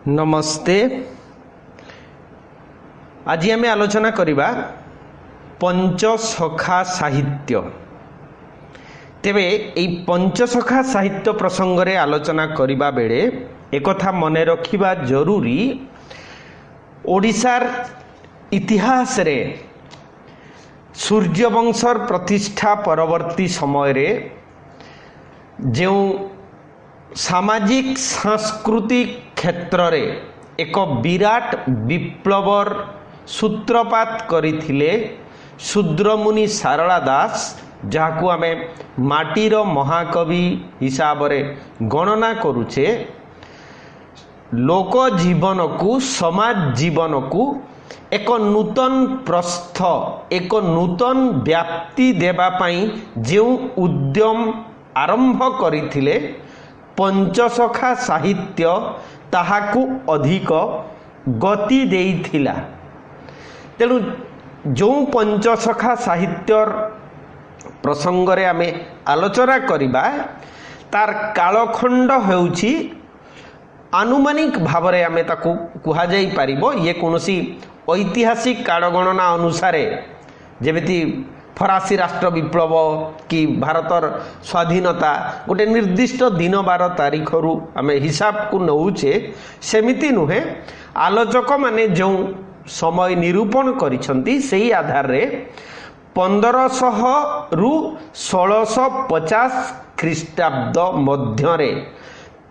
नमस्ते। आज आम आलोचना करिबा पंचसखा साहित्य। तेबे एई पंचसखा साहित्य प्रसंग रे आलोचना करिबा बेले एक कथा मने रखिबा जरूरी, ओडिशार इतिहास रे सूर्यवंशर प्रतिष्ठा परवर्ती समय रे जो सामाजिक सांस्कृतिक क्षेत्र रे एक विराट विप्लवर सूत्रपात करिथिले शूद्रमुनि सारला दास, जहाकू आमे माटीर महाकवि हिसाब रे गणना करुचे। लोक जीवन को, समाज जीवन को एक नूतन प्रस्थ, एक नूतन व्याप्ति देवा पाई जो उद्यम आरंभ करिथिले पंचसखा साहित्य ताहाकू अधिक गति देइथिला। तेणु जो पंचसखा साहित्यर प्रसंग रे आमे आलोचना करिबा तार कालखंड हेउछि आनुमानिक भाव रे आमे ताकू कुहा जाई परिबो। ये कोनोसी ऐतिहासिक कालगणना अनुसार जेमिति फरासी राष्ट्र विप्लव कि भारतर स्वाधीनता गोटे निर्दिष्ट दिन बार तारीख रु आमे हिसाब को नौचे, सेमिति नुहे। आलोचक माने जो समय निरूपण करिसंती सेही आधार रे 1500 रु 1650 ख्रीष्टाब्द मध्य रे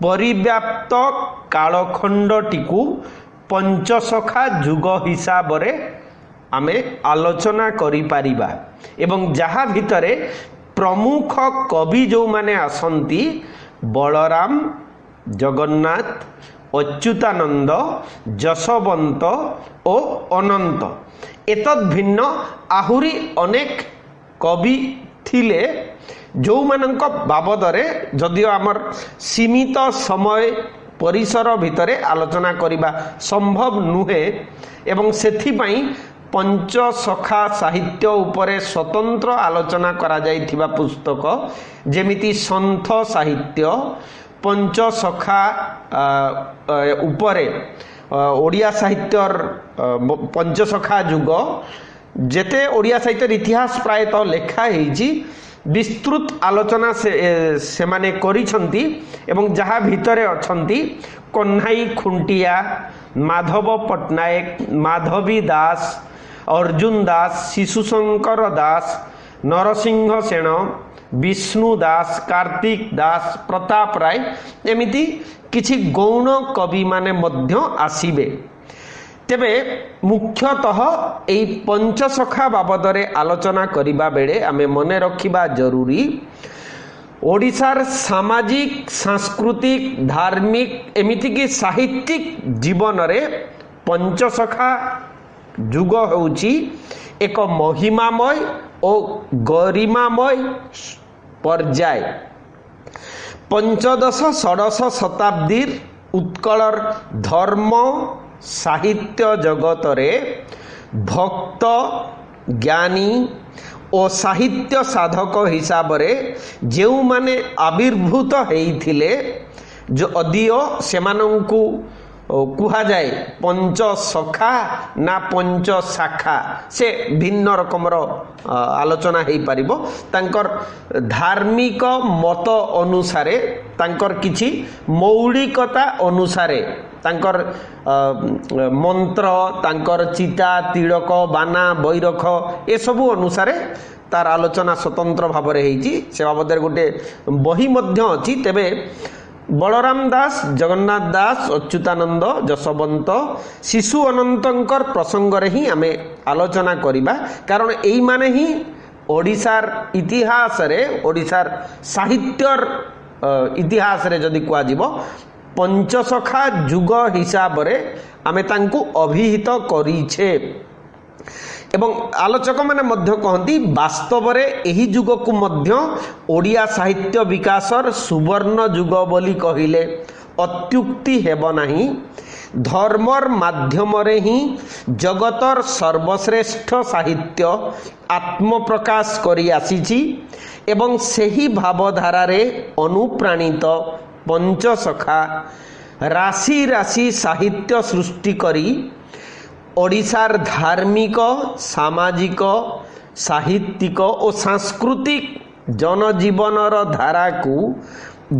परिव्याप्त कालखंडटीकू पंचसखा युग हिसाब रे आमे आलोचना करि पारिबा। एवं जहा भितरे प्रमुख कवि जो माने आसंती बलराम, जगन्नाथ, अच्युतानंद, जशवंत और अनंत, एतद भिन्न आहुरी अनेक कवि थिले जो मानक बाबदरे जदियो आमर सीमित समय परिसर भितरे आलोचना करिबा संभव नुहे। एवं सेथि पई पंचसखा साहित्य उपरे स्वतंत्र आलोचना करा जाइथिबा पुस्तक जेमिति संथ साहित्य, पंचसखा उपरे ओडिया साहित्यर पंचसखा युग जेते ओडिया साहित्यर इतिहास प्रायतः लेखा हेछि विस्तृत आलोचना से माने करिसंती। एवं जहा भितरे अछंती कन्हाई खुंटिया, माधव पट्टनायक, माधवी दास, अर्जुन दास, शिशुशंकर दास, नरसिंह सेन, विष्णु दास, कार्तिक दास, प्रताप राय, एमिति किछि गौण कवि माने मध्य आसीबे। तेबे मुख्यतः एई पंचसखा बाबदरे आलोचना करिबा बेले आमे मने रखिबा जरूरी, ओडिशार सामाजिक, सांस्कृतिक, धार्मिक एमिति कि साहित्यिक जीवन रे पंचसखा युग होउची एक महिमामय और गरिमामय पर्याय। पंचदश षोडश शताब्दीर उत्कलर धर्म साहित्य जगत रे भक्त, ज्ञानी और साहित्य साधक हिसाब रे जेउ माने आविर्भूत हेइथिले, जो अदियो सेमानंकु कुहा जाए पंचसखा ना पंचशाखा, से भिन्न रकमर आलोचना हेइ परिबो। तांकर धार्मिक मत अनुसारे, तांकर किछि मौलिकता अनुसारे, तांकर मंत्र, तांकर चिता, तिलक, बाना, बैरख ए सबु अनुसारे तार आलोचना स्वतंत्र भाव रे हेइछि। से बाबदरे गोटे बही मध्य अछि। तेबे बलराम दास, जगन्नाथ दास, अच्युतानंद, जशवंत, शिशु अनंतंकर प्रसंग रे ही आमे आलोचना करिबा, कारण एई माने ही ओडिशार इतिहास रे, ओडिशार साहित्यर इतिहास रे जदि कुआ जिवो पंचसखा युग हिसाब रे आमे तांकु अभिहित करिछे। एवं आलोचक माने मध्य कहती वास्तव रे एही युग को मध्य ओडिया साहित्य विकासर सुवर्ण युग बोली कहिले अत्युक्ति हेब नाही। धर्मर माध्यम रे ही जगतर सर्वश्रेष्ठ साहित्य आत्मप्रकाश करी आसीछि एवं सेही भावधारा रे अनुप्राणित पंचसखा राशि राशि साहित्य सृष्टि करी ओडिशार धार्मिक सामाजिक साहित्यिक और सांस्कृतिक जनजीवनर धारा को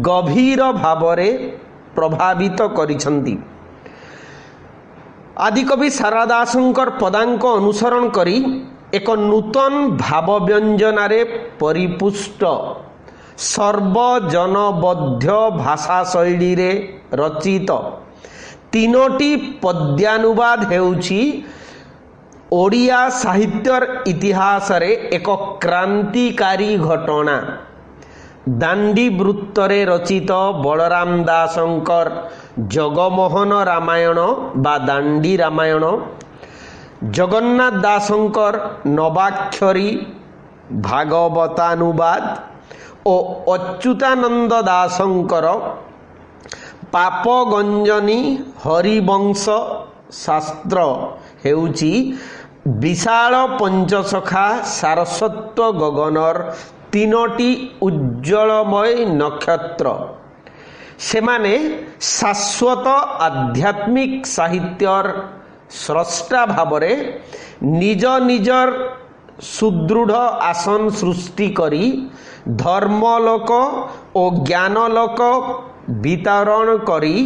गभीर भावरे प्रभावित करिछंती। आदिकवि सारदा दासंकर पदांक अनुसरण करी एक नूतन भाव व्यंजनारे परिपुष्ट सर्वजनबद्ध भाषा शैली रे रचित तीनोटी पद्यानुवाद हेउछि ओडिया साहित्यर इतिहास रे एक क्रांतिकारी घटना। दांडी वृत्तरे रचित बलराम दासंकर जगमोहन रामायण बा दांडी रामायण, जगन्नाथ दासंकर नवाक्षरी भागवतानुवाद और अच्युतानंद दासंकर पापगंजनी हरिवंश शास्त्र हेउची विशाल पंचसखा सारस्वत गगनर तीनोटी उज्ज्वलमय नक्षत्र। सेमाने शाश्वत आध्यात्मिक साहित्यर स्रष्टा भावरे निज निजर सुदृढ़ आसन सृष्टि करी धर्मलोक और ज्ञानलोक वितरण करी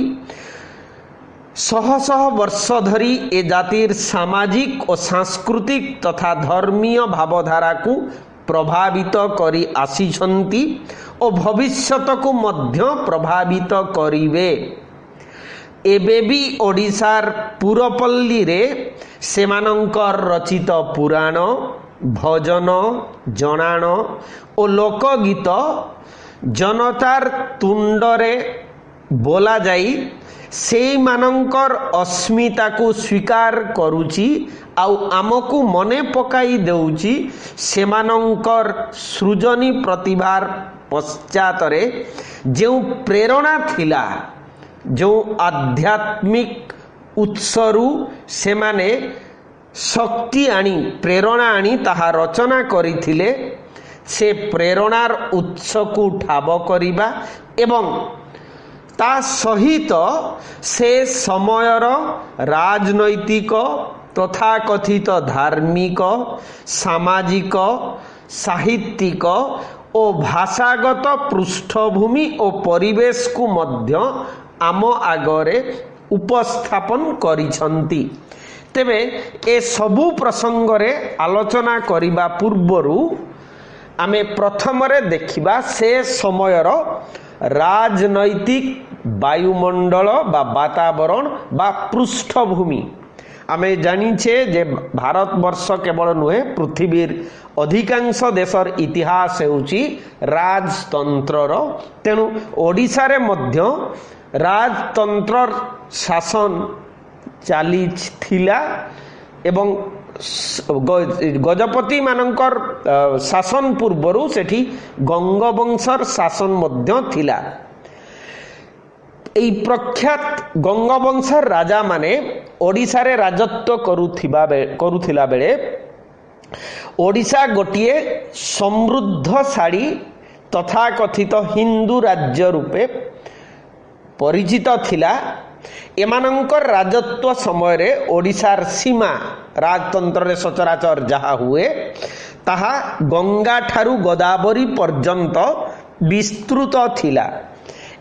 शह शह वर्ष धरी ए जातिर सामाजिक और सांस्कृतिक तथा धर्मीय भावधारा को प्रभावित करी आसीछंती और भविष्यत को मध्य प्रभावित करिवे। एबे भी ओडिशार पुरपल्ली रे सेमानंकर रचित पुराण भजन जनाण और लोकगीत जनतार तुंडरे बोला जाई से मानंकर अस्मिता को स्वीकार करुची आउ आमको मने पकाई देउची सेमानंकर सृजनी प्रतिभार पश्चात रे जो प्रेरणा थिला, जो आध्यात्मिक उत्सरु सेमाने शक्ति आनी प्रेरणा आनी ताहा रचना करिथिले से प्रेरणार उत्स को ठाब करिबा एवं ता सहित से समयर राजनैतिक तथा कथित धार्मिक सामाजिक साहित्यिक और भाषागत पृष्ठभूमि और परिवेश को मध्य आम आगरे उपस्थापन करिछंती। तेबे ए सबु प्रसंग रे आलोचना करिबा पूर्वरु आमे प्रथम रे देखिबा से समयर राजनैतिक वायुमंडल बा वातावरण बा पृष्ठभूमि। आमे जानिछे जे भारत वर्ष केवल नुहे पृथ्वीर अधिकांश देशर इतिहास हेउची राजतंत्रर। तेणु ओडिशा रे मध्य राजतंत्र शासन चाली थिला एवं गजपति मानकर शासन पूर्वरु सेठी गंगवंशर शासन मध्य थिला। एई प्रख्यात गंगवंशर राजा माने ओडिशा रे राजत्व करुथिला बेले ओडिशा गोटिए समृद्धशाली तथा कथित हिंदू राज्य रूपे परिचित थिला। एमानंकर राजत्व समय रे ओडिशार सीमा राजतंत्र रे सचराचर जहा हुए ताहा गंगा ठारू गोदावरी पर्यंत विस्तृत थिला।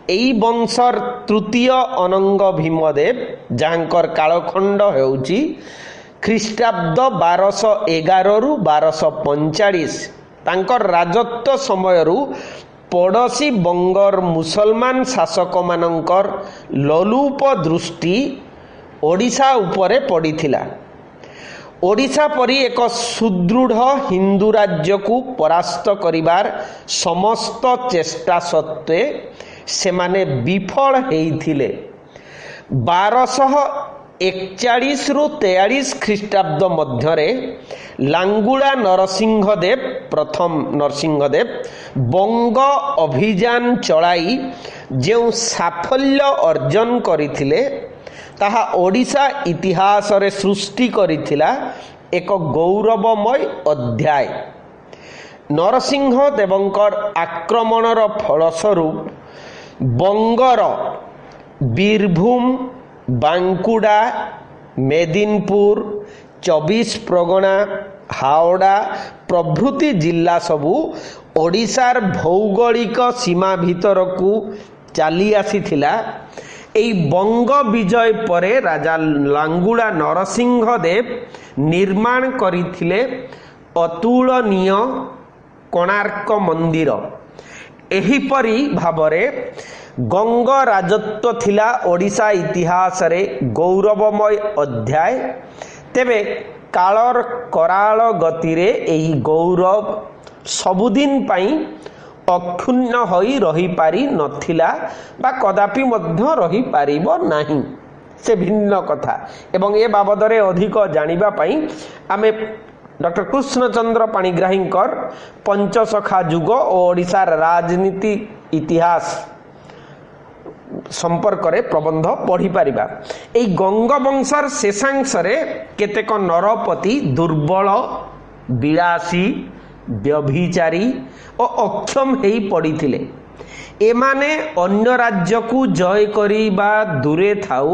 एई वंशर तृतीय अनंग भीमदेव जांकर कालखंड हेउची ख्रीष्टाब्द 1211 रु 1245 तांकर राजत्व समयरु पड़ोसी बंगर मुसलमान शासक मानकर लोलुप दृष्टि ओडिशा उपरे पड़िथिला। ओडिशा परी एक सुदृढ़ हिंदू राज्य को परास्त करिबार समस्त चेष्टा सत्वे सेमाने विफल हेइथिले। 1241 रु 43 ख्रीष्टाब्द मध्यरे लांगुला नरसिंहदेव प्रथम नरसिंहदेव बंग अभियान चलाई जो साफल्य अर्जन करिथिले ताहा ओडिशा इतिहास रे सृष्टि करिथिला एक गौरवमय अध्याय। नरसिंहदेवंकर आक्रमणर फलस्वरूप बंगर বীরভূম, বাঁকুড়া, মেদিনীপুর, 24 প্রগনা, হাওড়া প্রভৃতি জিলা সবু ওড়িশার ভৌগোলিক সীমা ভিতরকু চালি আসিছিলা। এই বঙ্গ বিজয় পরে রাজা লাঙ্গুড়া নরসিংহ দেব নির্মাণ করিଥିଲେ অতুলনীয় କୋଣାର୍କ ମନ୍ଦିର। ଏହିପରି ଭାବରେ ଗଙ୍ଗ ରାଜତ୍ୱ ଥିଲା ଓଡ଼ିଶା ଇତିହାସରେ ଗୌରବମୟ ଅଧ୍ୟାୟ। ତେବେ କାଳର କରାଳ ଗତିରେ ଏହି ଗୌରବ ସବୁଦିନ ପାଇଁ ଅକ୍ଷୁଣ୍ଣ ହୋଇ ରହିପାରି ନଥିଲା ବା କଦାପି ମଧ୍ୟ ରହିପାରିବ ନାହିଁ, ସେ ଭିନ୍ନ କଥା। ଏବଂ ଏ ବାବଦରେ ଅଧିକ ଜାଣିବା ପାଇଁ ଆମେ ଡକ୍ଟର କୃଷ୍ଣଚନ୍ଦ୍ର ପାଣିଗ୍ରାହୀଙ୍କର ପଞ୍ଚସଖା ଯୁଗ ଓ ଓଡ଼ିଶାର ରାଜନୀତି ଇତିହାସ ସମ୍ପର୍କରେ ପ୍ରବନ୍ଧ ପଢ଼ିପାରିବା। ଏହି ଗଙ୍ଗବଂଶର ଶେଷାଂଶରେ କେତେକ ନରପତି ଦୁର୍ବଳ, ବିଳାସୀ, ବ୍ୟଭିଚାରୀ ଓ ଅକ୍ଷମ ହୋଇ ପଡ଼ିଥିଲେ। ଏମାନେ ଅନ୍ୟ ରାଜ୍ୟକୁ ଜୟ କରିବା ଦୂରେ ଥାଉ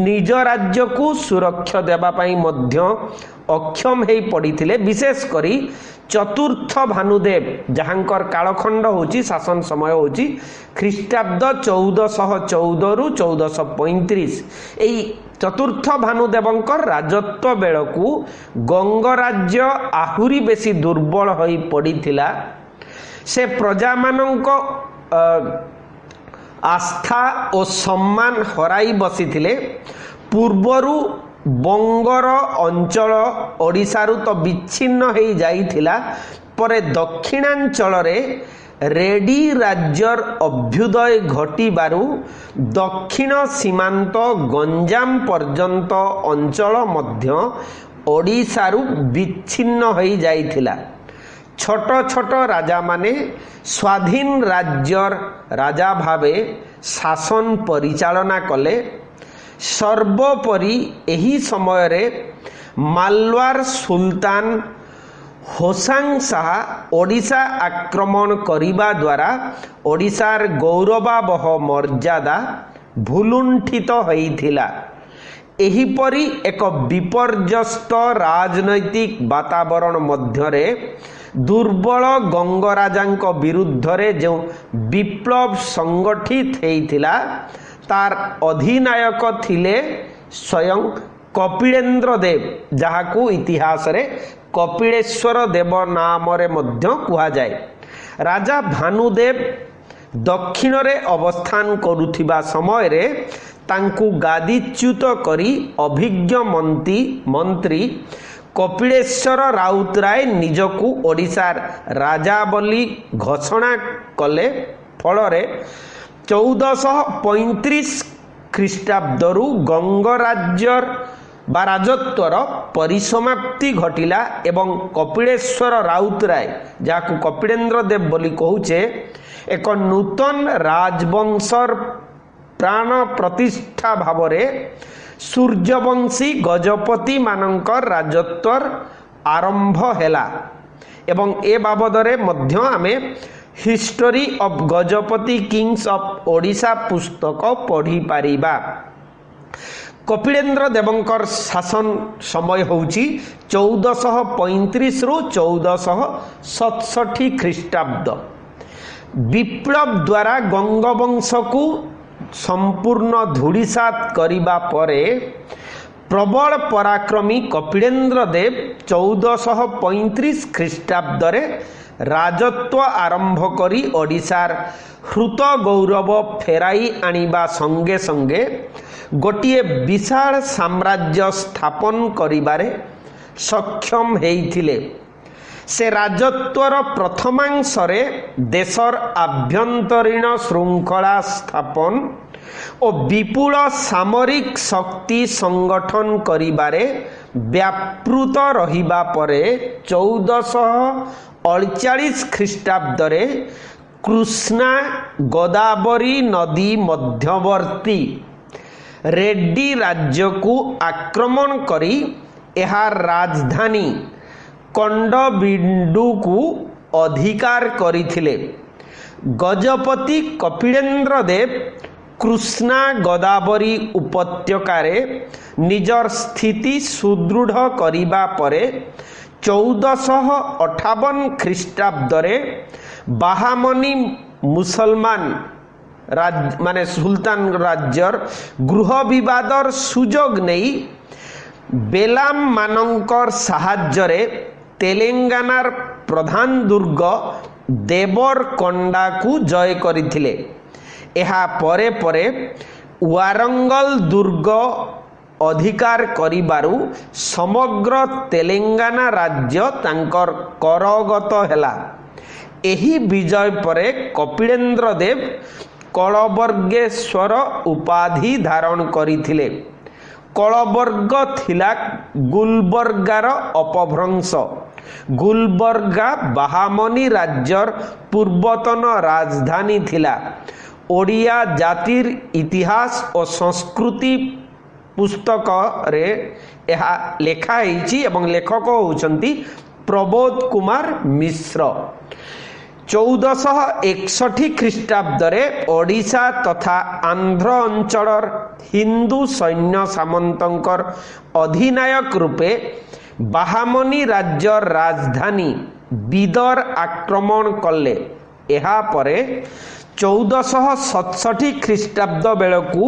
ନିଜ ରାଜ୍ୟକୁ ସୁରକ୍ଷା ଦେବା ପାଇଁ ମଧ୍ୟ ଅକ୍ଷମ ହୋଇ ପଡ଼ିଥିଲେ। ବିଶେଷ କରି ଚତୁର୍ଥ ଭାନୁଦେବ, ଯାହାଙ୍କର କାଳଖଣ୍ଡ ହେଉଛି, ଶାସନ ସମୟ ହେଉଛି ଖ୍ରୀଷ୍ଟାବ୍ଦ 1414ରୁ 1435। ଏହି ଚତୁର୍ଥ ଭାନୁଦେବଙ୍କର ରାଜତ୍ୱ ବେଳକୁ ଗଙ୍ଗ ରାଜ୍ୟ ଆହୁରି ବେଶୀ ଦୁର୍ବଳ ହୋଇ ପଡ଼ିଥିଲା। ସେ ପ୍ରଜାମାନଙ୍କ ଆସ୍ଥା ଓ ସମ୍ମାନ ହରାଇ ବସିଥିଲେ। ପୂର୍ବରୁ ବଙ୍ଗର ଅଞ୍ଚଳ ଓଡ଼ିଶାରୁ ତ ବିଚ୍ଛିନ୍ନ ହୋଇ ଯାଇଥିଲା, ପରେ ଦକ୍ଷିଣାଞ୍ଚଳରେ ରେଡି ରାଜ୍ୟର ଅଭ୍ୟୁଦୟ ଘଟିବାରୁ ଦକ୍ଷିଣ ସୀମାନ୍ତ ଗଞ୍ଜାମ ପର୍ଯ୍ୟନ୍ତ ଅଞ୍ଚଳ ମଧ୍ୟ ଓଡ଼ିଶାରୁ ବିଚ୍ଛିନ୍ନ ହୋଇ ଯାଇଥିଲା। ଛୋଟ ଛୋଟ ରାଜାମାନେ ସ୍ୱାଧୀନ ରାଜ୍ୟର ରାଜା ଭାବେ ଶାସନ ପରିଚାଳନା କଲେ। ସର୍ବୋପରି ଏହି ସମୟରେ ମାଲୱାର ସୁଲତାନ ହୋସାଙ୍ଗ ଶାହା ଓଡ଼ିଶା ଆକ୍ରମଣ କରିବା ଦ୍ୱାରା ଓଡ଼ିଶାର ଗୌରବାବହ ମର୍ଯ୍ୟାଦା ଭୁଲୁଣ୍ଠିତ ହୋଇଥିଲା। ଏହିପରି ଏକ ବିପର୍ଯ୍ୟସ୍ତ ରାଜନୈତିକ ବାତାବରଣ ମଧ୍ୟରେ ଦୁର୍ବଳ ଗଙ୍ଗରାଜାଙ୍କ ବିରୁଦ୍ଧରେ ଯେଉଁ ବିପ୍ଳବ ସଂଗଠିତ ହୋଇଥିଲା, ତାର ଅଧିନାୟକ ଥିଲେ ସ୍ୱୟଂ କପିଳେନ୍ଦ୍ର ଦେବ, ଯାହାକୁ ଇତିହାସରେ କପିଳେଶ୍ୱର ଦେବ ନାମରେ ମଧ୍ୟ କୁହାଯାଏ। ରାଜା ଭାନୁଦେବ ଦକ୍ଷିଣରେ ଅବସ୍ଥାନ କରୁଥିବା ସମୟରେ ତାଙ୍କୁ ଗାଦିଚ୍ୟୁତ କରି ଅଭିଜ୍ଞ ମନ୍ତ୍ରୀ କପିଳେଶ୍ୱର ରାଉତରାୟ ନିଜକୁ ଓଡ଼ିଶାର ରାଜା ବୋଲି ଘୋଷଣା କଲେ। ଫଳରେ 1435 ଖ୍ରୀଷ୍ଟାବ୍ଦରୁ ଗଙ୍ଗ ରାଜ୍ୟର ବା ରାଜତ୍ୱର ପରିସମାପ୍ତି ଘଟିଲା ଏବଂ କପିଳେଶ୍ୱର ରାଉତରାୟ, ଯାହାକୁ କପିଳେନ୍ଦ୍ର ଦେବ ବୋଲି କହୁଛେ, ଏକ ନୂତନ ରାଜବଂଶର ପ୍ରାଣ ପ୍ରତିଷ୍ଠା ଭାବରେ ସୂର୍ଯ୍ୟବଂଶୀ ଗଜପତିମାନଙ୍କର ରାଜତ୍ୱର ଆରମ୍ଭ ହେଲା। ଏବଂ ଏ ବାବଦରେ ମଧ୍ୟ ଆମେ history of Gajapati Kings of Odisha ପୁସ୍ତକ ପଢ଼ିପାରିବା। କପିଳେନ୍ଦ୍ର ଦେବଙ୍କର ଶାସନ ସମୟ ହେଉଛି 1435ରୁ 1467 ଖ୍ରୀଷ୍ଟାବ୍ଦ। ବିପ୍ଳବ ଦ୍ୱାରା ଗଙ୍ଗବଂଶକୁ ସମ୍ପୂର୍ଣ୍ଣ ଧୂଳିସାତ କରିବା ପରେ ପ୍ରବଳ ପରାକ୍ରମୀ କପିଳେନ୍ଦ୍ର ଦେବ 1435 ଖ୍ରୀଷ୍ଟାବ୍ଦରେ ରାଜତ୍ୱ ଆରମ୍ଭ କରି ଓଡ଼ିଶାର ହୃତ ଗୌରବ ଫେରାଇ ଆଣିବା ସଙ୍ଗେ ସଙ୍ଗେ ଗୋଟିଏ ବିଶାଳ ସାମ୍ରାଜ୍ୟ ସ୍ଥାପନ କରିବାରେ ସକ୍ଷମ ହୋଇଥିଲେ। ସେ ରାଜତ୍ୱର ପ୍ରଥମାଂଶରେ ଦେଶର ଆଭ୍ୟନ୍ତରୀଣ ଶୃଙ୍ଖଳା ସ୍ଥାପନ ଓ ବିପୁଳ ସାମରିକ ଶକ୍ତି ସଂଗଠନ କରିବାରେ ବ୍ୟାପୃତ ରହିବା ପରେ 1448 ଖ୍ରୀଷ୍ଟାବ୍ଦରେ କୃଷ୍ଣା ଗୋଦାବରୀ ନଦୀ ମଧ୍ୟବର୍ତ୍ତୀ ରେଡ୍ଡି ରାଜ୍ୟକୁ ଆକ୍ରମଣ କରି ଏହାର ରାଜଧାନୀ କଣ୍ଡବିଣ୍ଡୁକୁ ଅଧିକାର କରିଥିଲେ। ଗଜପତି କପିଳେନ୍ଦ୍ର ଦେବ कृष्णा गोदावरी उपत्यकारे निजर स्थिति सुदृढ़ करिबा परे 1458 ख्रीष्टाब्दरे बाहामनी मुसलमान माने सुल्तान राज्यर गृह विवादर सुजोग नहीं बेलाम मानंकर साहाज्यरे तेलेंगानार प्रधान दुर्ग देवरकोंडा को जय करिथिले। एहा परे परे वारंगल दुर्ग अधिकार करिबारु समग्र तेलेंगाना राज्य तांकर करगत हेला। एही विजय परे कपिलेन्द्र देव कलबर्गेश्वर उपाधि धारण करिथिले। कलबर्ग थिला गुलबर्गार अपभ्रंश। गुलबर्गा बाहामनी राज्यर पूर्वतन राजधानी थिला। ओडिया जातिर इतिहास और संस्कृति पुस्तक रे यह लेखा होइछि एवं लेखक होउछंती प्रबोध कुमार मिश्र। 1461 ख्रीष्टाब्दरे ओडिशा तथा आंध्र अंचलर हिंदू सैन्य सामंतंकर अधिनायक रूपे बाहामनी राज्य राजधानी बीदर आक्रमण कले। एहा परे 1467 ख्रीष्टाब्द बेलकू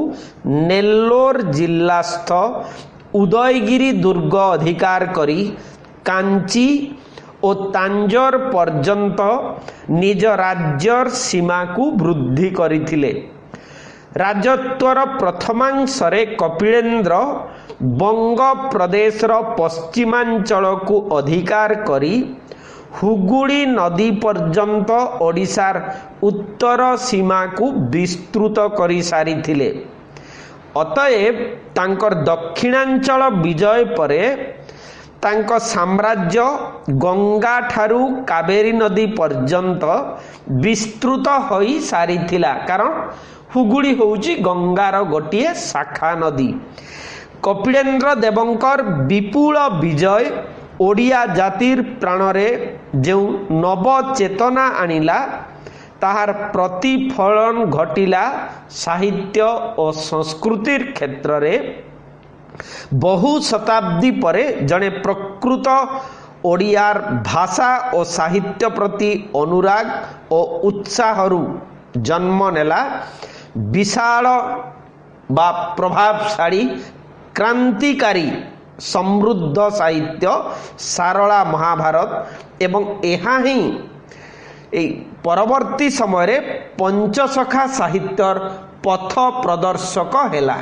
नेल्लोर जिल्लास्थ उदयगिरी दुर्ग अधिकार करी कांची और तांजोर पर्यंत निज राज्यर सीमा को वृद्धि करिथिले। राजत्वर प्रथमांशरे कपिलेन्द्र बंग प्रदेशर पश्चिमांचल को अधिकार करी हुगुड़ी नदी पर्यंत ओडिशार उत्तर सीमा को विस्तृत करी सारिथिले। अतएव तांकर दक्षिणांचल विजय परे तांको साम्राज्य गंगा ठारू कावेरी नदी पर्यंत विस्तृत होई सारिथिला। कारण हुगुड़ी होउची गंगार गोटिए शाखा नदी। कपिलेन्द्र देवंकर विपुल विजय ओडिया जातिर प्राणरे जो नव चेतना आनिला ताहार प्रतिफलन घटिला साहित्य और संस्कृतिर क्षेत्र रे। बहु शताब्दी परे जड़े प्रकृत ओडियार भाषा और साहित्य प्रति अनुराग और उत्साहरु जन्म नेला। विशाल बा प्रभावशाली क्रांतिकारी समृद्ध साहित्य सारला महाभारत एवं एहा ही परवर्ती समय पंचसखा साहित्यर पथ प्रदर्शक हेला।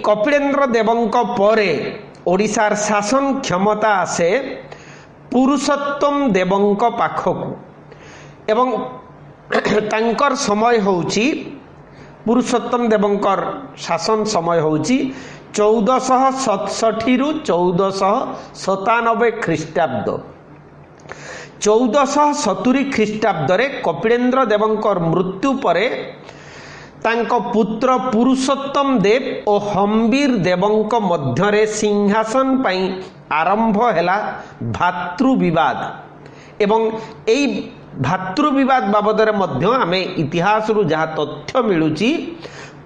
कपिलेन्द्र देवंक परे ओडिशार शासन क्षमता आसे पुरुषोत्तम देवंक पाखकु एवं तांकर समय होउची पुरुषोत्तम देवंकर शासन समय होउची 1467 रु 1497 ख्रीष्टाब्द। 1470 ख्रीष्टाब्द रे कपिलेन्द्र देवंकर मृत्यु परे तांको पुत्र पुरुषोत्तम देव और हम्बीर देवंक मध्यरे सिंहासन पाई आरंभ हेला भातृ विवाद। एवं एई भातृ विवाद बाबदरे मध्य आमे इतिहास रु जहा तथ्य मिलुची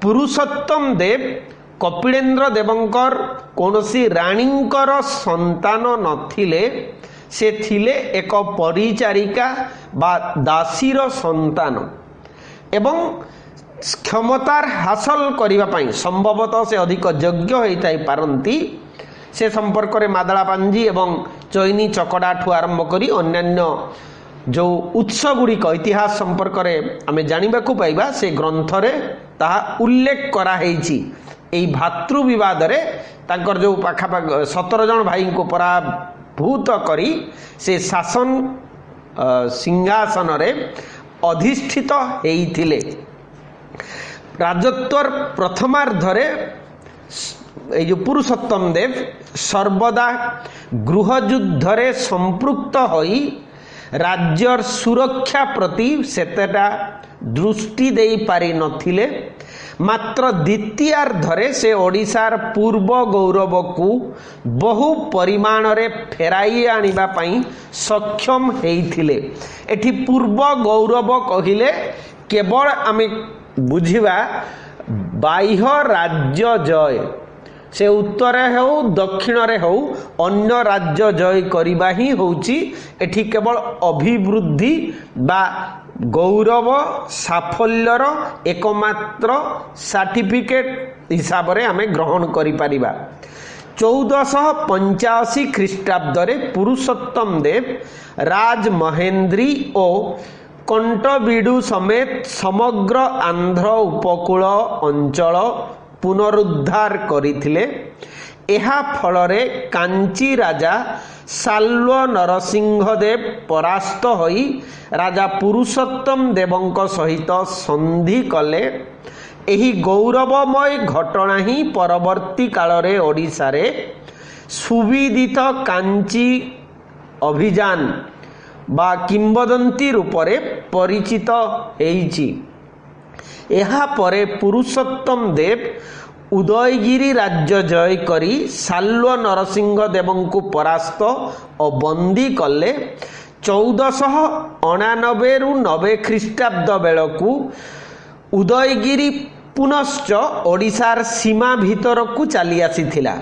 पुरुषोत्तम देव कपिलेन्द्र देवंकर कोनोसी राणींकर संतान नथिले। से थिले एक परिचारिका बा दासीर संतान एवं क्षमतार हासिल करिबा पई संभवतः से अधिक योग्य होइताई पारंती। से संपर्क रे मादळा पांजी एवं चैनी चकड़ा ठु आरंभ करी अन्यान्य जो उत्स गुड़िक इतिहास संपर्क में आम जाना पाइबा से ग्रंथ रे ताहा उल्लेख करा हेइछि। एई भातृ विवाद रे तांकर जो पाखापाख 17 जन भाई को पराभूत करी से शासन सिंहासन रे अधिष्ठित हेइथिले। राजत्वर प्रथमार्धरे ए जो पुरुषोत्तम देव सर्वदा गृहयुद्धरे संपृक्त होई राज्यर सुरक्षा प्रति सेतेटा दृष्टि देई पारि नथिले। मात्र द्वितीयार्धरे से ओडिशार पूर्व गौरव को बहु परिमाण रे फेराई आनिबा पई सक्षम हेइथिले। एठी पूर्व गौरव कहिले केवल आमे बुझिबा बाह्य राज्य जय से उत्तर हो दक्षिण रे हो अन्य राज्य जय करवा ही होची एठी केवल अभिवृद्धि बा गौरव साफल्यर एकमात्र सर्टिफिकेट हिसाब रे आमे ग्रहण करि परिबा। 1485 ख्रीष्टाब्दरे पुरुषोत्तम देव राज महेंद्री और कंटबिडु समेत समग्र आंध्र उपकूल अंचल पुनरुद्धार करथिले। एहा फलरे कांची राजा साल्व नरसिंह देव परास्त होई राजा पुरुषोत्तम देवंक सहित संधि कले। एही गौरवमय घटना ही परवर्ती कालरे ओडिशा रे सुविदित कांची अभियान बा किंवदंती रूपरे परिचित हेइछि। एहा परे पुरुषोत्तम देव उदयगिरी राज्य जय करी साल्व नरसिंह देवंकु परास्त और बंदी कले। 1489 रु 90 ख्रीष्टाब्द बेलकु उदयगिरी पुनश्च ओडिशार सीमा भीतर को चली आसीथिला।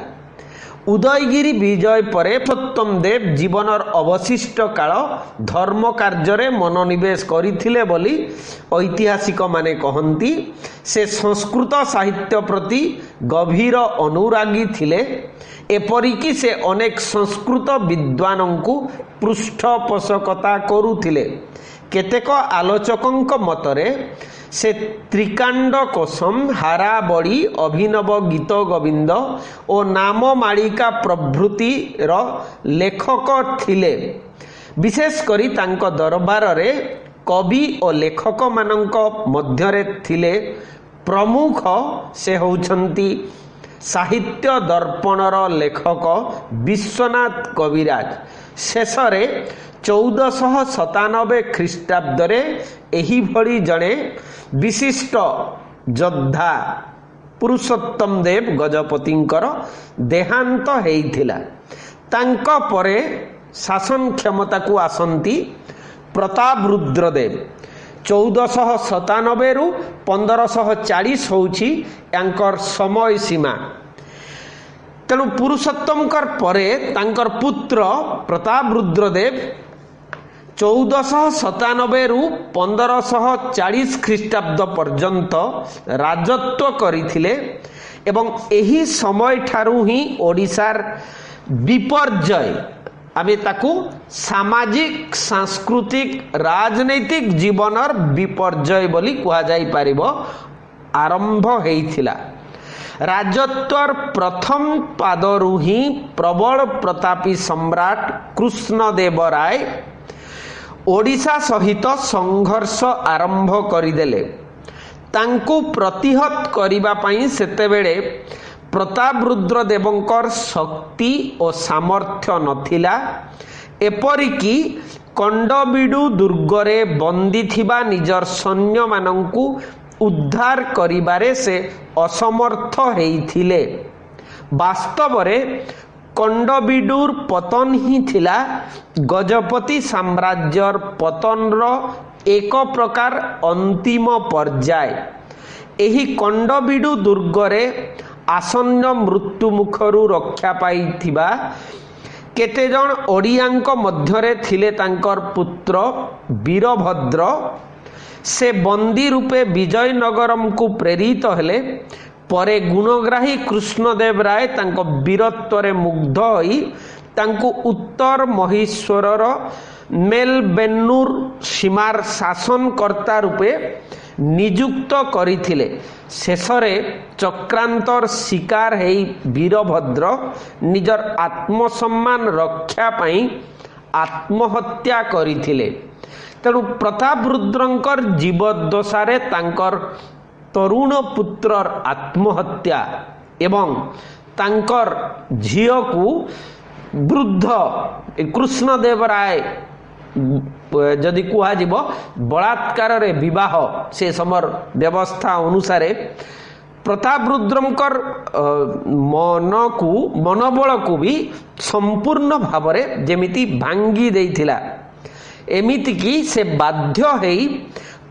उदयगिरी विजय परे पुरुषोत्तम देव जीवनर अवशिष्ट काल धर्म कार्य मनोनिवेश करथिले बोली ऐतिहासिक माने कहंती। से संस्कृत साहित्य प्रति गभीर अनुरागी थिले। एपरिकी से अनेक संस्कृत विद्वानंकु पृष्ठपोषकता करुथिले। केतेक आलोचकंक मतरे से त्रिकांड कोशम हाराबड़ी अभिनव गीत गोविंद और नाम मालिका प्रभृति लेखक थिले। विशेष करी तांको दरबार रे कवि और लेखक मानक मध्यरे थिले प्रमुख से होउछंती साहित्य दर्पणर लेखक विश्वनाथ कविराज। शेषरे 1497 ख्रीष्टाब्दरे एही भली जणे विशिष्ट योद्धा पुरुषोत्तम देव गजपतिंकर देहांत हेइथिला। तांको परे शासन क्षमता को आसंती प्रतापरुद्र देव। 1497 रु 1540 होउछि यांकर समय सीमा। तेणु पुरुषोत्तमकर परे तांकर पुत्र प्रतापरुद्र देव 1497 रु 1540 ख्रीष्टाब्द पर्यंत राजत्व करिथिले एवं एही समय ठारू ही ओडिशार विपर्जय आमे ताकू सामाजिक सांस्कृतिक राजनैतिक जीवनर विपर्जय बोली कुहा जाई पारिबो आरंभ हेइथिला। राजत्वर प्रथम पादरु ही प्रबल प्रतापी सम्राट कृष्णदेवराय ओडिशा सहित संघर्ष आरंभ करिदेले। तांकु प्रतिहत करिबा पई सेतेबेले प्रतापरुद्र देवंकर शक्ति और सामर्थ्य नथिला। एपरिकी कंडबिडु दुर्गरे बंदी थिबा निजर सैन्य मानंकु उद्धार करिबारे से असमर्थ हेइथिले। वास्तव रे कंडबिडुर पतन ही थिला गजपति साम्राज्यर पतनर एक प्रकार अंतिम पर्याय। एही कंडबिडु दुर्गरे आसन्न मृत्यु मुखरु रक्षा पाइथिबा केतेजन ओडियांक मध्यरे थिले तांकर पुत्र वीरभद्र। से बंदी रूपे विजयनगरम को प्रेरित हेले। परे गुणग्राही कृष्णदेव राय तांको वीरत्वरे मुग्ध होई तांको उत्तर महेश्वरर मेलबेन्नुर सीमार शासनकर्ता रूपे नियुक्त करिथिले। शेषरे चक्रांतर शिकार हेई वीरभद्र निजर आत्मसम्मान रक्षा पाई आत्महत्या करिथिले। तेणु प्रतापरुद्रंकर जीवद्दशारे तांकर तरुण पुत्रर आत्महत्या एवं तांकर झियो को वृद्ध कृष्णदेव राय जदि कुहा जीवो बलात्कार रे विवाह से समर व्यवस्था अनुसारे प्रतापरुद्रंकर मनोबल को भी संपूर्ण भावरे जेमिति भांगी देइथिला। एमिति की से बाध्य हेई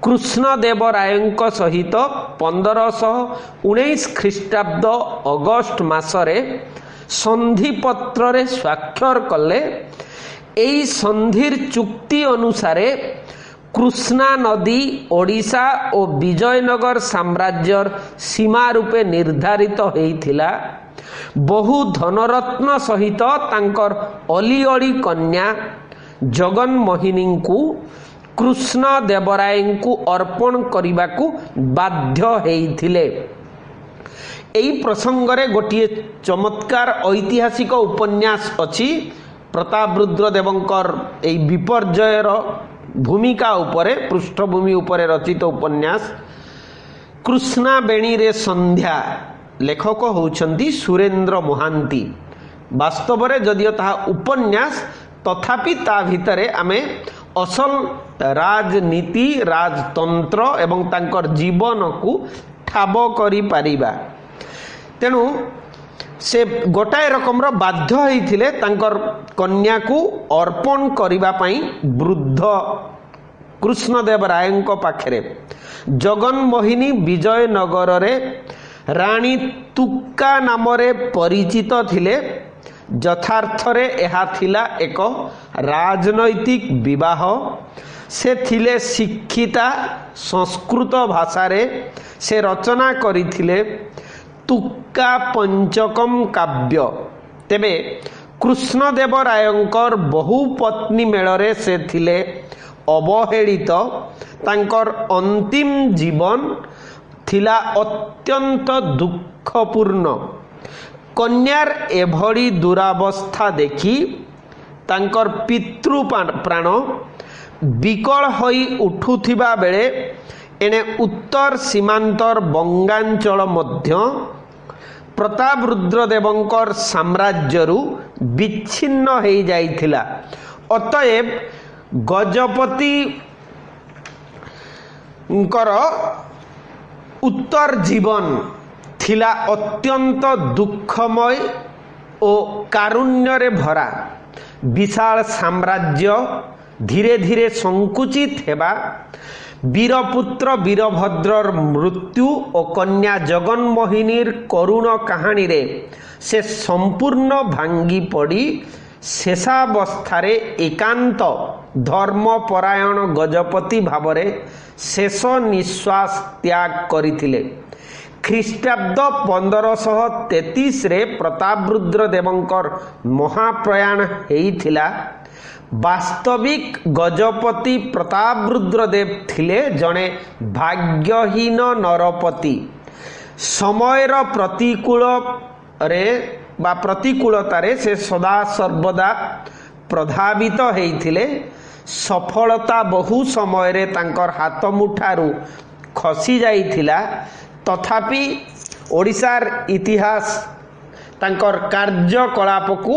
कृष्णदेवरायଙ୍କ सहित 1519 ଖ୍ରୀଷ୍ଟାବ୍ଦ ଅଗଷ୍ଟ ମାସରେ ସନ୍ଧିପତ୍ରରେ ସ୍ୱାକ୍ଷର କଲେ। ଏହି ସନ୍ଧିର ଚୁକ୍ତି ଅନୁସାରେ କୃଷ୍ଣା ନଦୀ ଓଡ଼ିଶା ଓ ବିଜୟନଗର ସାମ୍ରାଜ୍ୟର ସୀମା ରୂପେ ନିର୍ଦ୍ଧାରିତ ହୋଇଥିଲା। ବହୁ ଧନରତ୍ନ ସହିତ ତାଙ୍କର ଅଲିଅଳି କନ୍ୟା ଜଗନ୍ମୋହିନୀଙ୍କୁ କୃଷ୍ଣଦେବରାୟଙ୍କୁ ଅର୍ପଣ କରିବାକୁ ବାଧ୍ୟ ହୋଇଥିଲେ। ଏହି ପ୍ରସଙ୍ଗରେ ଗୋଟିଏ ଚମତ୍କାର ଐତିହାସିକ ଉପନ୍ୟାସ ଅଛି। ପ୍ରତାପରୁଦ୍ର ଦେବଙ୍କର ଏହି ବିପର୍ଯ୍ୟୟର ଭୂମିକା ଉପରେ ପୃଷ୍ଠଭୂମି ଉପରେ ରଚିତ ଉପନ୍ୟାସ କୃଷ୍ଣାବେଣୀରେ ସନ୍ଧ୍ୟା। ଲେଖକ ହେଉଛନ୍ତି ସୁରେନ୍ଦ୍ର ମହାନ୍ତି। ବାସ୍ତବରେ ଯଦିଓ ତାହା ଉପନ୍ୟାସ, ତଥାପି ତା ଭିତରେ ଆମେ ଅସଲ ରାଜନୀତି, ରାଜତନ୍ତ୍ର ଏବଂ ତାଙ୍କର ଜୀବନକୁ ଠାବ କରିପାରିବା। ତେଣୁ ସେ ଗୋଟାଏ ରକମର ବାଧ୍ୟ ହୋଇଥିଲେ ତାଙ୍କର କନ୍ୟାକୁ ଅର୍ପଣ କରିବା ପାଇଁ ବୃଦ୍ଧ କୃଷ୍ଣଦେବରାୟଙ୍କ ପାଖରେ। ଜଗନ୍ମୋହିନୀ ବିଜୟନଗରରେ ରାଣୀ ତୁକା ନାମରେ ପରିଚିତ ଥିଲେ। ଯଥାର୍ଥରେ ଏହା ଥିଲା ଏକ ରାଜନୈତିକ ବିବାହ। ସେ ଥିଲେ ଶିକ୍ଷିତା। ସଂସ୍କୃତ ଭାଷାରେ ସେ ରଚନା କରିଥିଲେ ତୁକା ପଞ୍ଚକମ୍ କାବ୍ୟ। ତେବେ କୃଷ୍ଣଦେବରାୟଙ୍କର ବହୁ ପତ୍ନୀ ମେଳରେ ସେ ଥିଲେ ଅବହେଳିତ। ତାଙ୍କର ଅନ୍ତିମ ଜୀବନ ଥିଲା ଅତ୍ୟନ୍ତ ଦୁଃଖପୂର୍ଣ୍ଣ। କନ୍ୟାର ଏଭଳି ଦୁରାବସ୍ଥା ଦେଖି ତାଙ୍କର ପିତୃପ୍ରାଣ ବିକଳ ହୋଇ ଉଠୁଥିବା ବେଳେ ଏଣେ ଉତ୍ତର ସୀମାନ୍ତର ବଙ୍ଗାଞ୍ଚଳ ମଧ୍ୟ ପ୍ରତାପରୁଦ୍ରଦେବଙ୍କର ସାମ୍ରାଜ୍ୟରୁ ବିଚ୍ଛିନ୍ନ ହୋଇଯାଇଥିଲା। ଅତଏବ ଗଜପତିଙ୍କର ଉତ୍ତର ଜୀବନ ଥିଲା ଅତ୍ୟନ୍ତ ଦୁଃଖମୟ ଓ କାରୁଣ୍ୟରେ ଭରା। ବିଶାଳ ସାମ୍ରାଜ୍ୟ ଧୀରେ ଧୀରେ ସଂକୁଚିତ ହେବା, ବୀରପୁତ୍ର ବୀରଭଦ୍ରର ମୃତ୍ୟୁ ଓ କନ୍ୟା ଜଗନ୍ମୋହିନୀର କରୁଣ କାହାଣୀରେ ସେ ସମ୍ପୂର୍ଣ୍ଣ ଭାଙ୍ଗି ପଡ଼ି ଶେଷାବସ୍ଥାରେ ଏକାନ୍ତ ଧର୍ମପରାୟଣ ଗଜପତି ଭାବରେ ଶେଷ ନିଶ୍ୱାସ ତ୍ୟାଗ କରିଥିଲେ। ଖ୍ରୀଷ୍ଟାବ୍ଦ 1533ରେ ପ୍ରତାପରୁଦ୍ର ଦେବଙ୍କର ମହାପ୍ରୟାଣ ହୋଇଥିଲା। ବାସ୍ତବିକ ଗଜପତି ପ୍ରତାପରୁଦ୍ରଦେବ ଥିଲେ ଜଣେ ଭାଗ୍ୟହୀନ ନରପତି। ସମୟର ପ୍ରତିକୂଳତାରେ ସେ ସଦାସର୍ବଦା ପ୍ରଭାବିତ ହୋଇଥିଲେ। ସଫଳତା ବହୁ ସମୟରେ ତାଙ୍କର ହାତ ମୁଠାରୁ ଖସି ଯାଇଥିଲା। ତଥାପି ଓଡ଼ିଶାର ଇତିହାସ ତାଙ୍କର କାର୍ଯ୍ୟକଳାପକୁ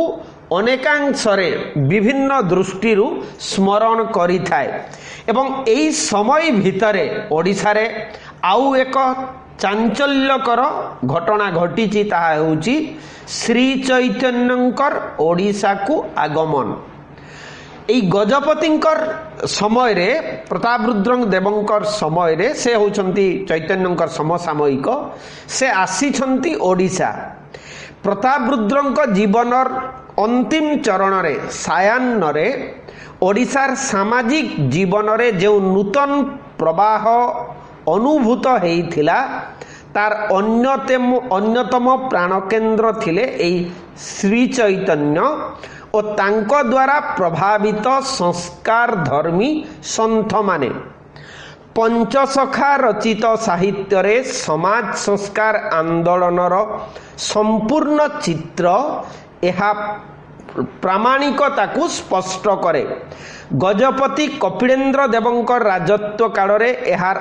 ଅନେକାଂଶରେ ବିଭିନ୍ନ ଦୃଷ୍ଟିରୁ ସ୍ମରଣ କରିଥାଏ। ଏବଂ ଏହି ସମୟ ଭିତରେ ଓଡ଼ିଶାରେ ଆଉ ଏକ ଚାଞ୍ଚଲ୍ୟକର ଘଟଣା ଘଟିଛି। ତାହା ହେଉଛି ଶ୍ରୀ ଚୈତନ୍ୟଙ୍କର ଓଡ଼ିଶାକୁ ଆଗମନ। এই ଗଜପତିଙ୍କର ସମୟରେ, ପ୍ରତାପରୁଦ୍ର ଦେବଙ୍କର ସମୟରେ, ସେ ହେଉଛନ୍ତି ଚୈତନ୍ୟଙ୍କର ସମସାମୟିକ। ସେ ଆସିଛନ୍ତି ଓଡ଼ିଶା। ପ୍ରତାପରୁଦ୍ରଙ୍କ ଜୀବନର ଅନ୍ତିମ ଚରଣରେ, ସାୟାହ୍ନରେ ଓଡ଼ିଶାର ସାମାଜିକ ଜୀବନରେ ଯେଉଁ ନୂତନ ପ୍ରବାହ ଅନୁଭୂତ ହୋଇଥିଲା, ତାର ଅନ୍ୟତମ ପ୍ରାଣକେନ୍ଦ୍ର ଥିଲେ ଏହି ଶ୍ରୀ ଚୈତନ୍ୟ ଓ ତାଙ୍କ ଦ୍ୱାରା ପ୍ରଭାବିତ ସଂସ୍କାର ଧର୍ମୀ ସନ୍ଥମାନେ। ପଞ୍ଚସଖା ରଚିତ ସାହିତ୍ୟରେ ସମାଜ ସଂସ୍କାର ଆନ୍ଦୋଳନର ସମ୍ପୂର୍ଣ୍ଣ ଚିତ୍ର ଏହା ପ୍ରାମାଣିକତାକୁ ସ୍ପଷ୍ଟ କରେ। ଗଜପତି କପିଳେନ୍ଦ୍ର ଦେବଙ୍କ ରାଜତ୍ୱ କାଳରେ ଏହାର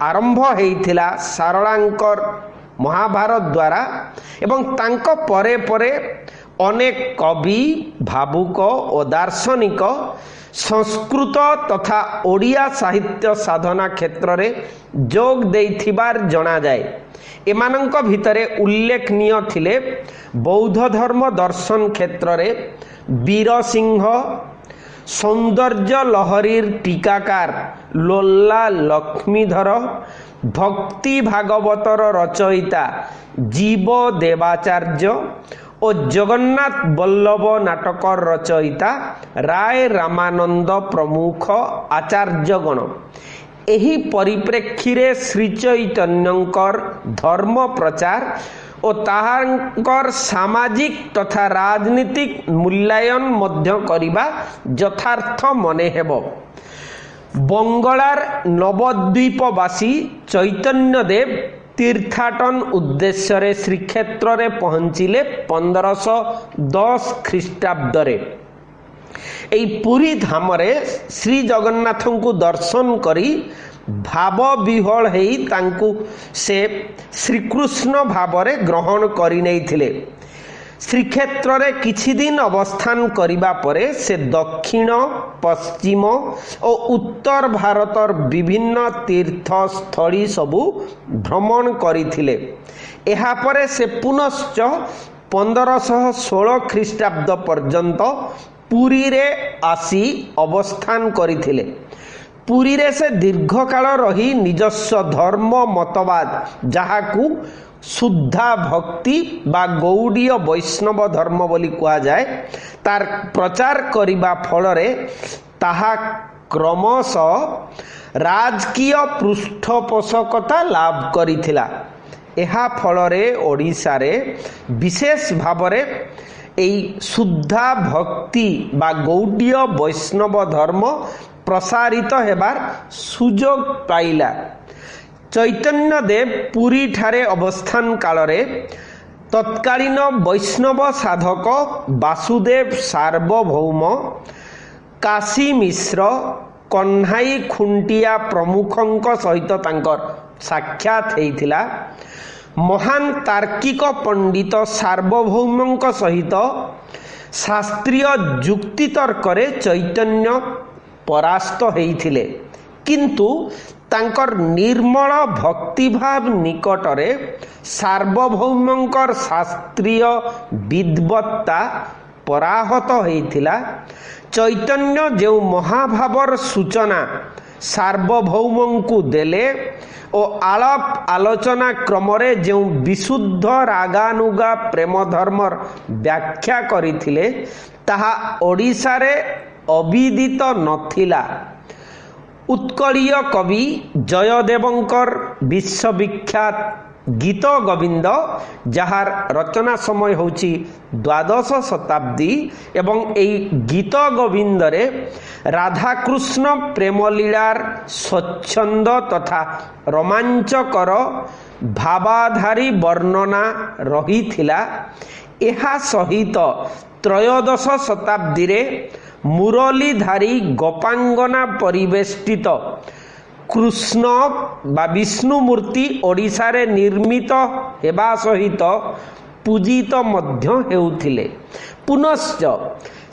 ଆରମ୍ଭ ହୋଇଥିଲା ସାରଳାଙ୍କର ମହାଭାରତ ଦ୍ୱାରା ଏବଂ ତାଙ୍କ ପରେ ପରେ ଅନେକ କବି, ଭାବୁକ ଓ ଦାର୍ଶନିକ ସଂସ୍କୃତ ତଥା ଓଡ଼ିଆ ସାହିତ୍ୟ ସାଧନା କ୍ଷେତ୍ରରେ ଯୋଗ ଦେଇଥିବାର ଜଣାଯାଏ। ଏମାନଙ୍କ ଭିତରେ ଉଲ୍ଲେଖନୀୟ ଥିଲେ ବୌଦ୍ଧ ଧର୍ମ ଦର୍ଶନ କ୍ଷେତ୍ରରେ ବୀରସିଂହ, सौंदर्य लहरीर टीकाकार लोल्ला लक्ष्मीधर, भक्ति भागवतर रचयिता जीव देवाचार्य और जगन्नाथ वल्लभ नाटकर रचयिता राय रामानंद प्रमुख आचार्यगण एही परिप्रेक्षी रे श्री चैतन्यंकर धर्म प्रचार और ताहांकर सामाजिक तथा राजनीतिक मूल्यांकन मध्य करिबा यथार्थ मने हेबो। बंगलार नवद्वीपवासी चैतन्य देव तीर्थाटन उद्देश्य रे श्रीक्षेत्र रे पहुंचिले 1510 ख्रीष्टाब्दरे। एई पुरी धाम रे श्री जगन्नाथ को दर्शन करी भाव विहल हेई तांकु से श्रीकृष्ण भावरे ग्रहण करि नैथिले। श्रीक्षेत्र रे किछि दिन अवस्थान करिबा परे से दक्षिण पश्चिम और उत्तर भारतर विभिन्न तीर्थस्थली सबु भ्रमण करिथिले। एहा परे से पुनश्च 1516 ख्रीष्टाब्द पर्यंत पुरी रे आसी अवस्थान करिथिले। पुरी रे से दीर्घ काल रही निजस्व धर्म मतवाद जहाकू शुद्धा भक्ति बा गौड़ीय वैष्णव धर्म बोली कहा जाए तार प्रचार करिबा फलरे ताहा क्रमशः राजकीय पृष्ठपोषकता लाभ करिथिला। एहा फलरे ओडिशा रे विशेष भावरे एई शुद्धा भक्ति बा गौड़ीय वैष्णव धर्म प्रसारित हेबार सुजोग पाइला। चैतन्य देव पुरी ठारे अवस्थान कालरे तत्कालीन वैष्णव साधक वासुदेव सार्वभौम, काशी मिश्र, कन्हाई खुंटिया प्रमुखंक सहित तांकर साक्षात हेइथिला। महान तार्किक पंडित सार्वभौमंक सहित शास्त्रीय जुक्ति तर्करे चैतन्य परास्त हेइथिले, किंतु तांकर निर्मल भक्तिभाव निकटरे सार्वभौमंकर शास्त्रीय विद्वत्ता पराहत हेइथिला। चैतन्य जो महाभावर सूचना सार्वभौमंकु देले और आलाप आलोचना क्रमरे जो विशुद्ध रागानुगा प्रेम धर्मर व्याख्या करिथिले ताहा ओडिशा रे अविदित नथिला। उत्कलीय कवि जयदेवंकर विश्वविख्यात गीत गोविंद जहार रचना समय होची द्वादश शताब्दी एवं एई गीत गोविंद रे राधाकृष्ण प्रेमलीलार स्वच्छंद तथा रोमांचकर भावाधारी वर्णना रहिथिला। एहा सहित त्रयोदश शताब्दी रे मुरलीधारी गोपांगना परिवेष्टित कृष्ण बा विष्णु मूर्ति ओडिशा रे निर्मित हेबा सहित पूजित मध्य हेउथिले। पुनश्च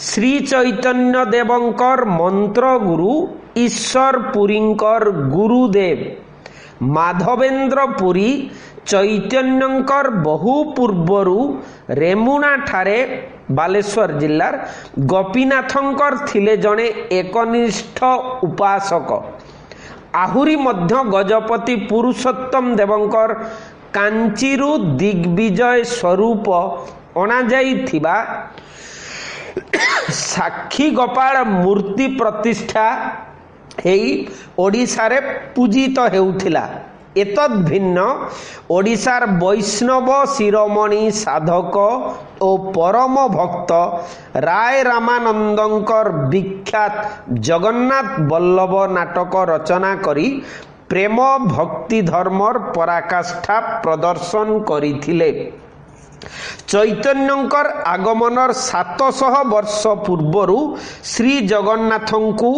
श्री चैतन्य देवंकर मंत्र गुरु ईश्वर पुरींकर गुरुदेव माधवेंद्र पुरी चैतन्यंकर बहु पूर्वरु रेमुना ठारे बालेश्वर जिल्लार गोपीनाथंकर थिले जणे एकनिष्ठ उपासक। आहुरी मध्य गजपति पुरुषोत्तम देवंकर कांचीरु दिग्विजय स्वरूप अणा जाइथिबा साक्षी गोपाल मूर्ति प्रतिष्ठा हेई ओडिशा रे पूजित हेउथिला। एतद भिन्न ओडिशार वैष्णव शिरोमणि साधक और परम भक्त राय रामानंदंकर विख्यात जगन्नाथ वल्लभ नाटक रचना करी प्रेम भक्ति धर्मर पराकाष्ठा प्रदर्शन करिथिले। चैतन्यंकर आगमनर 700 वर्ष पूर्वरु श्री जगन्नाथंकु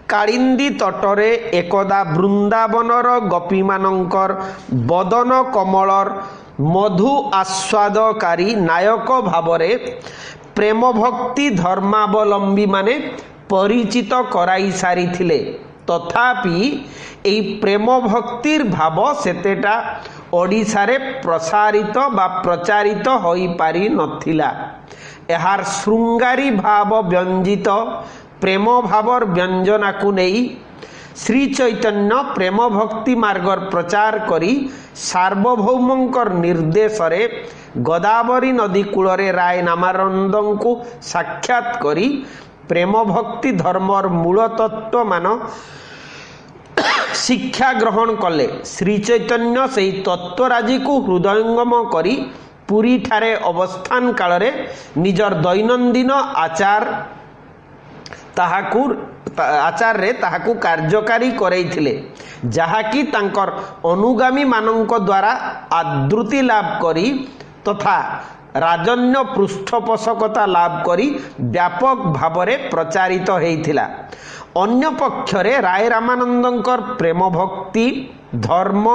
कालिंदी तटरे एकदा वृंदावनर गोपी मानंकर बदन कमलर मधु आस्वादकारी नायक भावरे प्रेम भक्ति धर्मावलंबी माने परिचित कराई सारिथिले। तथापि एई प्रेम भक्तिर भाव सेतेटा ओडिशा रे प्रसारित बा प्रचारित होई पारि नथिला। एहार श्रृंगारी भाव व्यंजित प्रेम भावर व्यंजना को नहीं श्री चैतन्य प्रेम भक्ति मार्गर प्रचार करी सार्वभौमंकर निर्देश रे गोदावरी नदी कूल रे राय नामानंद को साक्षात करी प्रेम भक्ति धर्मर मूल तत्व मान शिक्षा ग्रहण कले। श्री चैतन्य से तत्वराजी को हृदयंगम करी पुरी ठारे अवस्थान काल रे निजर दैनंदिन आचार रे ताहाकू कार्यकारी करैथिले जहाँकि तांकर अनुगामी मानक द्वारा आदृति लाभ करी तथा राजन्य पृष्ठपोषकता लाभ करी व्यापक भावरे प्रचारित हेइथिला। अन्य पक्षरे राय रामानंदंकर प्रेम भक्ति धर्म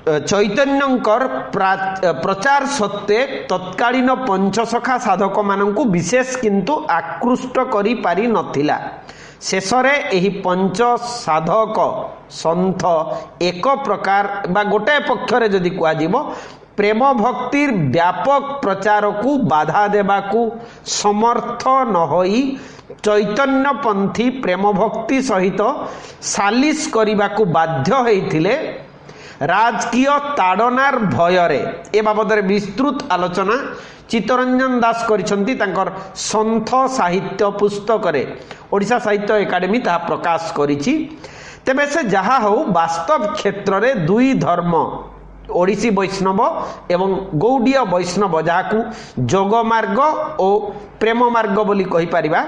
चैतन्यंकर प्रचार सत्वे तत्कालीन पंचसखा साधक मानंकु विशेष किंतु आकृष्ट करी पारि नथिला। शेषरे एही पंच साधक संथ एक प्रकार बा गोटे पक्षरे जदि कुआ जीवो प्रेम भक्तिर व्यापक प्रचार को बाधा देबाकू समर्थ न होई चैतन्य पंथी प्रेम भक्ति सहित सालिस करिबाकू बाध्य हेइथिले। राजकीय ताड़नार भयरे ए बाबदरे विस्तृत आलोचना चित्तरंजन दास करिसंती तांकर संथ साहित्य पुस्तक रे ओडिशा साहित्य एकाडेमी ता प्रकाश करिछि। तेबे से जहा हो वास्तव क्षेत्र रे दुई धर्म ओडिसी वैष्णव एवं गौड़ीय वैष्णव जहाकू जोग मार्ग और प्रेम मार्ग बोली कहि परिबा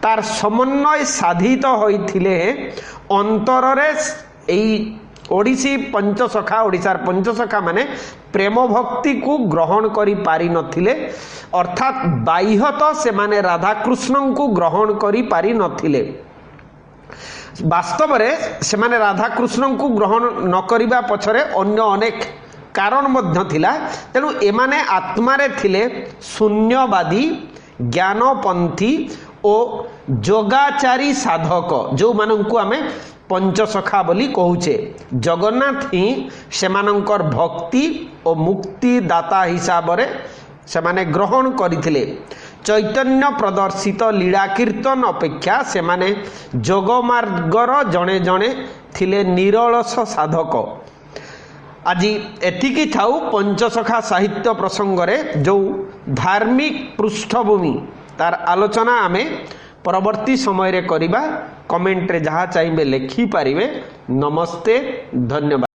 तार समन्वय साधित होइथिले अंतर रे एई ओडिसी पंचसखा ओडिशार पंचसखा माने प्रेम भक्ति को ग्रहण करी पारि नथिले अर्थात बाह्यत से माने राधा कृष्ण को ग्रहण करी पारि नथिले। वास्तव रे से माने राधा कृष्ण को ग्रहण न करिबा पछरे अन्य अनेक कारण मध्य थिला। तेणु एमाने आत्मारे थिले शून्यवादी ज्ञानपंथी और जोगाचारी साधक जो मानंकु आमे पंचसखा बोली कहूचे। जगन्नाथ ही सेमानंकर भक्ति और मुक्ति दाता हिसाब रे सेमाने ग्रहण करिथिले। चैतन्य प्रदर्शित लीला कीर्तन अपेक्षा सेमाने जोग मार्गर जणे जणे थिले निरलस साधक। आज एतिकी थाउ पंचसखा साहित्य प्रसंग रे जो धार्मिक पृष्ठभूमि तार आलोचना आमे परवर्ती समय रे करिबा। कमेंट रे जहाँ चाहिए लिखि पारिबे। नमस्ते, धन्यवाद।